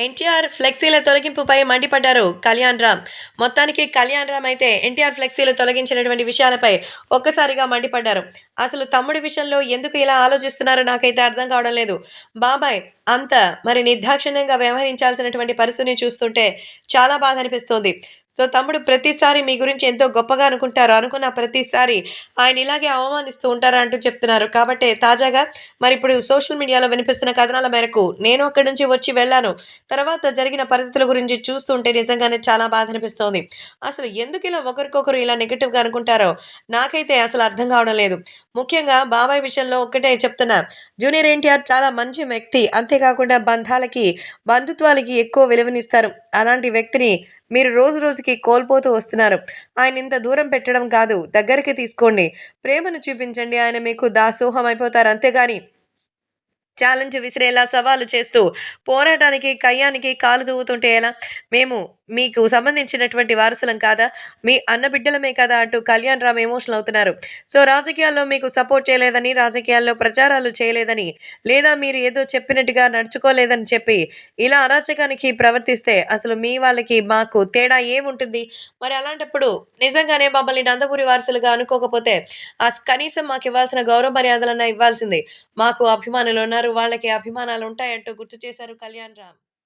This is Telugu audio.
ఎన్టీఆర్ ఫ్లెక్సీల తొలగింపుపై మండిపడ్డారు కళ్యాణ్ రామ్. మొత్తానికి కళ్యాణ్ రామ్ అయితే ఎన్టీఆర్ ఫ్లెక్సీలు తొలగించినటువంటి విషయాలపై ఒక్కసారిగా మండిపడ్డారు. అసలు తమ్ముడి విషయంలో ఎందుకు ఇలా ఆలోచిస్తున్నారో నాకైతే అర్థం కావడం లేదు. బాబాయ్ అంత మరి నిర్దాక్షిణ్యంగా వ్యవహరించాల్సినటువంటి పరిస్థితిని చూస్తుంటే చాలా బాధ అనిపిస్తోంది. సో తమ్ముడు ప్రతిసారి మీ గురించి ఎంతో గొప్పగా అనుకుంటారు. అనుకున్న ప్రతిసారి ఆయన ఇలాగే అవమానిస్తూ ఉంటారా అంటూ చెప్తున్నారు. కాబట్టే తాజాగా మరిప్పుడు సోషల్ మీడియాలో వినిపిస్తున్న కథనాల మేరకు నేను అక్కడి నుంచి వచ్చి వెళ్ళాను. తర్వాత జరిగిన పరిస్థితుల గురించి చూస్తుంటే నిజంగానే చాలా బాధ అనిపిస్తోంది. అసలు ఎందుకు ఇలా ఒకరికొకరు ఇలా నెగెటివ్‌గా అనుకుంటారో నాకైతే అసలు అర్థం కావడం లేదు. ముఖ్యంగా బాబాయ్ విషయంలో ఒక్కటే చెప్తున్నా. జూనియర్ ఎన్టీఆర్ చాలా మంచి వ్యక్తి. అంతేకాకుండా బంధాలకి, బంధుత్వాలకి ఎక్కువ విలువనిస్తారు. అలాంటి వ్యక్తిని మీరు రోజు రోజుకి కోల్పోతూ వస్తున్నారు. ఆయనింత దూరం పెట్టడం కాదు, దగ్గరికి తీసుకోండి. ప్రేమను చూపించండి. ఆయన మీకు దాసోహం అయిపోతారు. అంతేగాని ఛాలెంజ్ విసిరేలా సవాలు చేస్తూ, పోరాటానికి, కయ్యానికి కాలు దువ్వుతుంటే ఎలా? మేము మీకు సంబంధించినటువంటి వారసులం కాదా? మీ అన్న బిడ్డలమే కదా! అంటూ కళ్యాణ్ రామ్ ఎమోషనల్ అవుతున్నారు. సో, రాజకీయాల్లో మీకు సపోర్ట్ చేయలేదని, రాజకీయాల్లో ప్రచారాలు చేయలేదని, లేదా మీరు ఏదో చెప్పినట్టుగా నడుచుకోలేదని చెప్పి, ఇలా అరాచకానికి ప్రవర్తిస్తే అసలు మీ వాళ్ళకి, మాకు తేడా ఏముంటుంది? మరి అలాంటప్పుడు నిజంగానే మమ్మల్ని నందమూరి వారసులుగా అనుకోకపోతే, కనీసం మాకివ్వాల్సిన గౌరవ మర్యాదలన్నా ఇవ్వాల్సింది. మాకు అభిమానులున్నారు. వాళ్ళకి అభిమానాలుంటాయంటూ గుర్తు చేశారు కళ్యాణ్ రామ్.